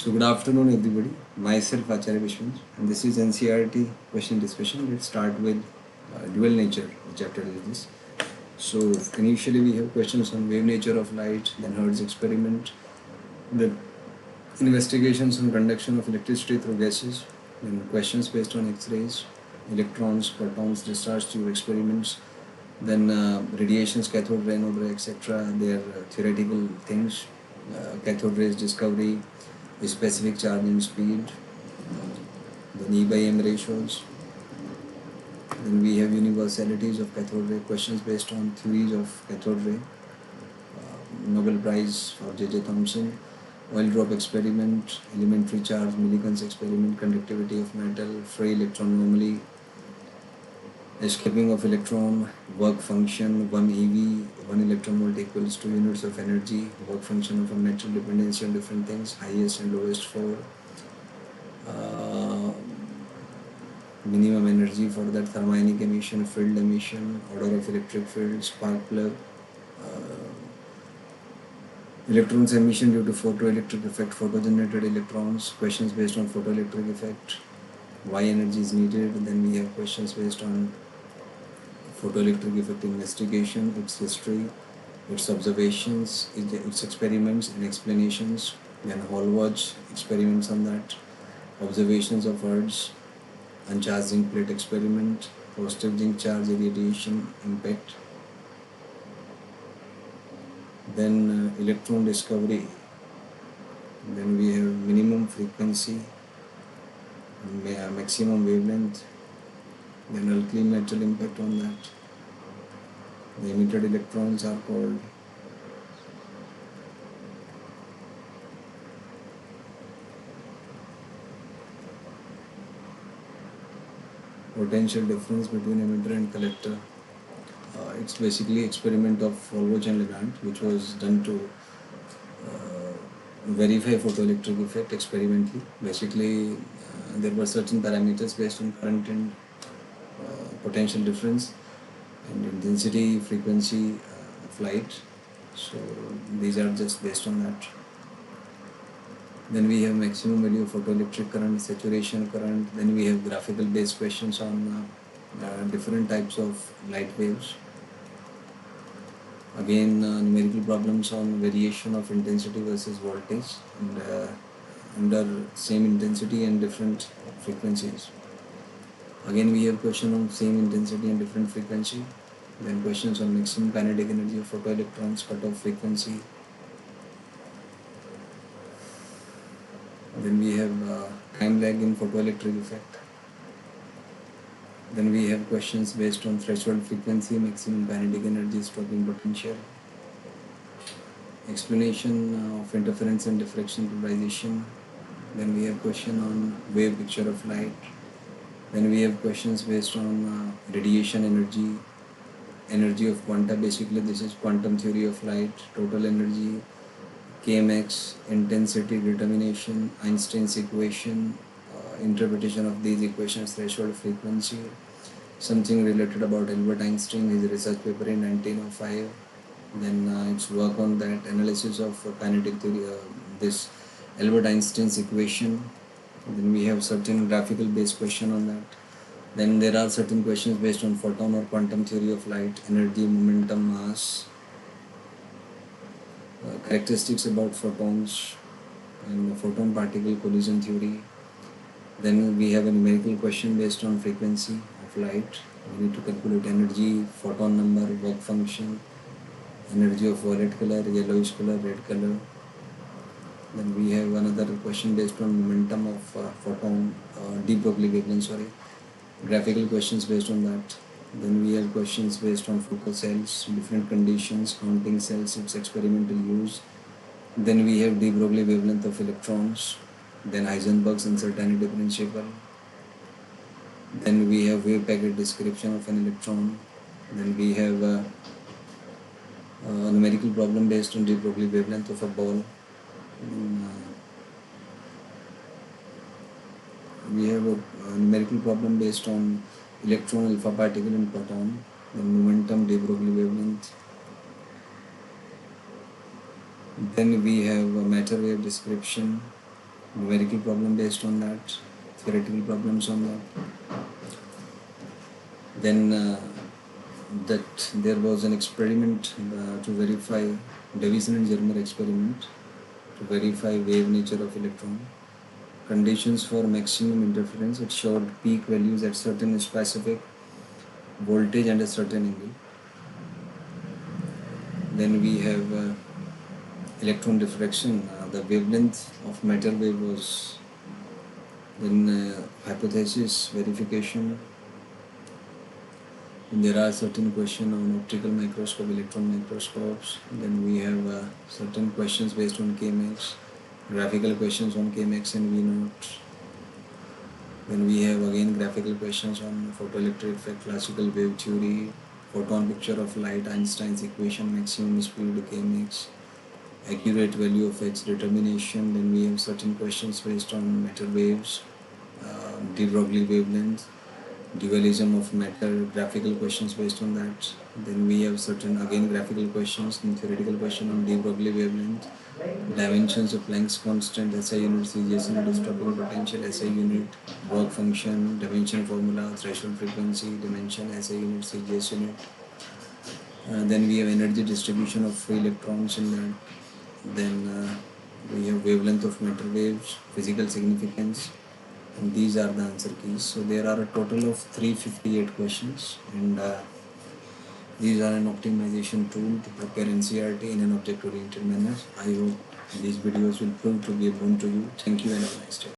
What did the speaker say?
So good afternoon everybody. Myself Acharya Vishvendra and this is NCRT question discussion. Let's start with dual nature chapter is this. So initially we have questions on wave nature of light, then Hertz experiment, then investigations on conduction of electricity through gases, then questions based on X-rays, electrons, protons, discharge tube experiments, then radiations, cathode ray, anode ray, etc. They are theoretical things. Cathode rays discovery, specific charge and speed, then E by M ratios. Then we have universalities of cathode ray, questions based on theories of cathode ray, Nobel Prize for J.J. Thomson, oil drop experiment, elementary charge, Millikan's experiment, conductivity of metal, free electron anomaly, escaping of electron, work function, 1 eV, 1 electron volt equals 2 units of energy, work function of a metal, dependency on different things, highest and lowest for minimum energy for that, thermionic emission, field emission, order of electric field, spark plug, electrons emission due to photoelectric effect, photogenerated electrons, questions based on photoelectric effect, why energy is needed. Then we have questions based on photoelectric effect investigation, its history, its observations, its experiments and explanations, then Hall watch experiments on that, observations of Earth's uncharged zinc plate experiment, positive zinc charge irradiation impact, then electron discovery, then we have minimum frequency, maximum wavelength, then alkali metal impact on that. The emitted electrons are called potential difference between emitter and collector. It's basically experiment of Volvoch and Legrand, which was done to verify photoelectric effect experimentally. Basically, there were certain parameters based on current and potential difference and intensity, frequency of light. So these are just based on that. Then we have maximum value of photoelectric current, saturation current. Then we have graphical based questions on different types of light waves. Again, numerical problems on variation of intensity versus voltage and under same intensity and different frequencies. Again, we have question on same intensity and different frequency. Then questions on maximum kinetic energy of photoelectrons, cutoff frequency. Then we have time lag in photoelectric effect. Then we have questions based on threshold frequency, maximum kinetic energy, stopping potential. Explanation of interference and diffraction polarization. Then we have question on wave picture of light. Then we have questions based on radiation energy, energy of quanta. Basically this is quantum theory of light, total energy, KMX, intensity determination, Einstein's equation, interpretation of these equations, threshold frequency, something related about Albert Einstein, his research paper in 1905. Then its work on that, analysis of kinetic theory, this Albert Einstein's equation. Then we have certain graphical based question on that. Then there are certain questions based on photon or quantum theory of light, energy, momentum, mass, characteristics about photons and photon particle collision theory. Then we have a numerical question based on frequency of light. We need to calculate energy, photon number, work function, energy of violet color, yellowish color, red color. Then we have another question based on momentum of photon, de Broglie wavelength, graphical questions based on that. Then we have questions based on focal cells, different conditions, counting cells, its experimental use. Then we have de Broglie wavelength of electrons. Then Heisenberg's uncertainty principle. Then we have wave packet description of an electron. Then we have a numerical problem based on de Broglie wavelength of a ball. We have a numerical problem based on electron, alpha particle and proton. Then momentum, de Broglie wavelength. Then we have a matter wave description. numerical problem based on that, theoretical problems on that. Then that there was an experiment to verify Davison and Germer experiment to verify wave nature of electron. Conditions for maximum interference, it showed peak values at certain specific voltage and a certain angle. Then we have electron diffraction. The wavelength of matter wave was then hypothesis verification. And there are certain questions on optical microscope, electron microscopes. Then we have certain questions based on KMX, graphical questions on KMX and V naught. Then we have again graphical questions on photoelectric effect, classical wave theory, photon picture of light, Einstein's equation, maximum speed, KMX, accurate value of H determination. Then we have certain questions based on matter waves, de Broglie wavelength, dualism of matter, graphical questions based on that. Then we have certain again graphical questions and theoretical question on de Broglie wavelength, dimensions of Planck's constant, SI unit, CGS unit, stopping potential, SI unit, work function, dimension formula, threshold frequency, dimension, SI unit, CGS unit. Then we have energy distribution of free electrons in that. Then we have wavelength of matter waves, physical significance, and these are the answer keys. So there are a total of 358 questions, and these are an optimization tool to prepare NCERT in an object-oriented manner. I hope these videos will prove to be a boon to you. Thank you and have a nice day.